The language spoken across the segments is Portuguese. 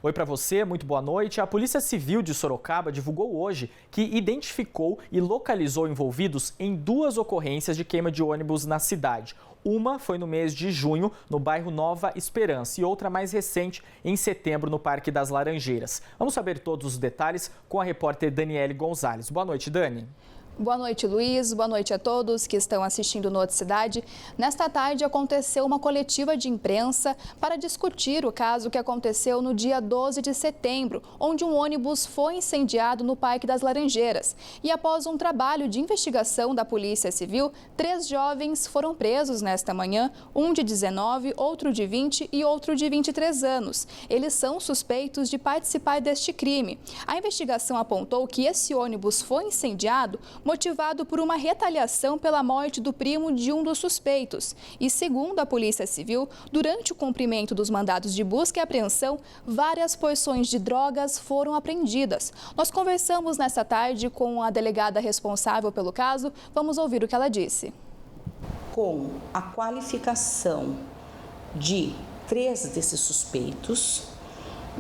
Oi para você, muito boa noite. A Polícia Civil de Sorocaba divulgou hoje que identificou e localizou envolvidos em 2 ocorrências de queima de ônibus na cidade. Uma foi no mês de junho, no bairro Nova Esperança, e outra mais recente, em setembro, no Parque das Laranjeiras. Vamos saber todos os detalhes com a repórter Daniele Gonzalez. Boa noite, Dani. Boa noite, Luiz. Boa noite a todos que estão assistindo no Cidade. Nesta tarde aconteceu uma coletiva de imprensa para discutir o caso que aconteceu no dia 12 de setembro, onde um ônibus foi incendiado no Parque das Laranjeiras. E após um trabalho de investigação da Polícia Civil, 3 jovens foram presos nesta manhã, um de 19, outro de 20 e outro de 23 anos. Eles são suspeitos de participar deste crime. A investigação apontou que esse ônibus foi incendiado motivado por uma retaliação pela morte do primo de um dos suspeitos. E segundo a Polícia Civil, durante o cumprimento dos mandados de busca e apreensão, várias porções de drogas foram apreendidas. Nós conversamos nesta tarde com a delegada responsável pelo caso. Vamos ouvir o que ela disse. Com a qualificação de 3 desses suspeitos,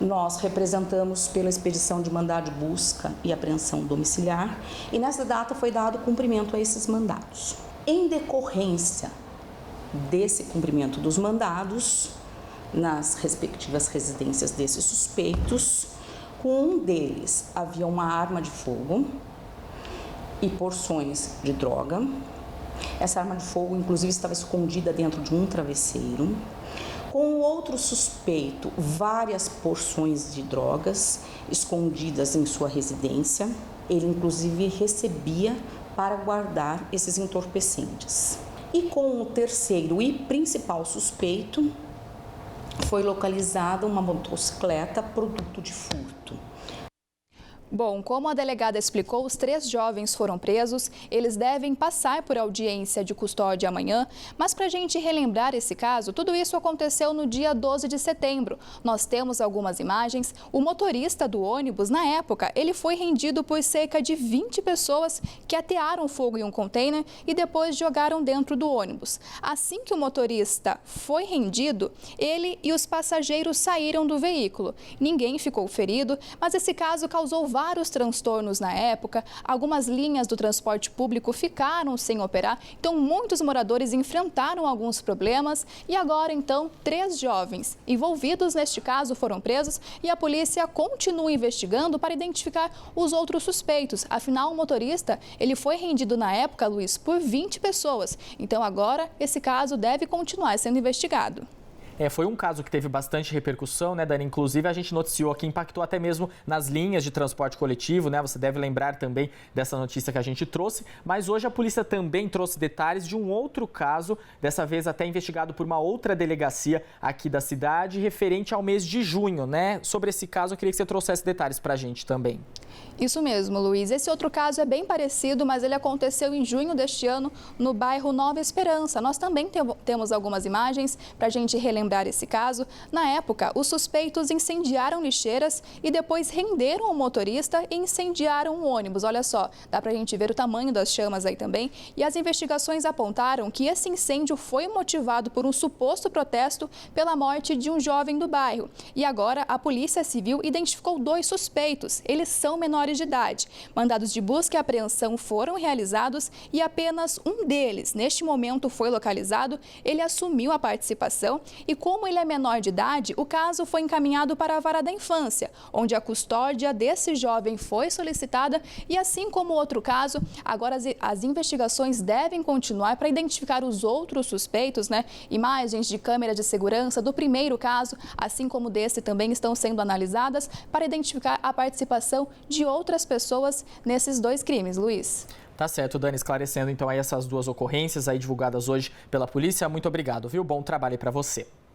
nós representamos pela expedição de mandado de busca e apreensão domiciliar e nessa data foi dado cumprimento a esses mandados. Em decorrência desse cumprimento dos mandados, nas respectivas residências desses suspeitos, com um deles havia uma arma de fogo e porções de droga. Essa arma de fogo, inclusive, estava escondida dentro de um travesseiro. Com o outro suspeito, várias porções de drogas escondidas em sua residência. Ele, inclusive, recebia para guardar esses entorpecentes. E com o terceiro e principal suspeito, foi localizada uma motocicleta produto de furto. Bom, como a delegada explicou, os 3 jovens foram presos. Eles devem passar por audiência de custódia amanhã. Mas para a gente relembrar esse caso, tudo isso aconteceu no dia 12 de setembro. Nós temos algumas imagens. O motorista do ônibus, na época, ele foi rendido por cerca de 20 pessoas que atearam fogo em um container e depois jogaram dentro do ônibus. Assim que o motorista foi rendido, ele e os passageiros saíram do veículo. Ninguém ficou ferido, mas esse caso causou vários transtornos na época. Algumas linhas do transporte público ficaram sem operar, então muitos moradores enfrentaram alguns problemas e agora então 3 jovens envolvidos neste caso foram presos e a polícia continua investigando para identificar os outros suspeitos. Afinal, o motorista, ele foi rendido na época, Luiz, por 20 pessoas. Então agora esse caso deve continuar sendo investigado. Foi um caso que teve bastante repercussão, né, Dani? Inclusive, a gente noticiou que impactou até mesmo nas linhas de transporte coletivo, né? Você deve lembrar também dessa notícia que a gente trouxe. Mas hoje a polícia também trouxe detalhes de um outro caso, dessa vez até investigado por uma outra delegacia aqui da cidade, referente ao mês de junho, né? Sobre esse caso, eu queria que você trouxesse detalhes pra gente também. Isso mesmo, Luiz. Esse outro caso é bem parecido, mas ele aconteceu em junho deste ano, no bairro Nova Esperança. Nós também temos algumas imagens para a gente relembrar esse caso. Na época, os suspeitos incendiaram lixeiras e depois renderam o motorista e incendiaram o ônibus. Olha só, dá para a gente ver o tamanho das chamas aí também. E as investigações apontaram que esse incêndio foi motivado por um suposto protesto pela morte de um jovem do bairro. E agora a Polícia Civil identificou 2 suspeitos. Eles são menores de idade. Mandados de busca e apreensão foram realizados e apenas um deles, neste momento, foi localizado. Ele assumiu a participação e, como ele é menor de idade, o caso foi encaminhado para a Vara da Infância, onde a custódia desse jovem foi solicitada e, assim como o outro caso, agora as investigações devem continuar para identificar os outros suspeitos, né? Imagens de câmera de segurança do primeiro caso, assim como desse, também estão sendo analisadas para identificar a participação de outras pessoas nesses 2 crimes, Luiz. Tá certo, Dani, esclarecendo então aí essas 2 ocorrências aí divulgadas hoje pela polícia. Muito obrigado, viu? Bom trabalho aí pra você.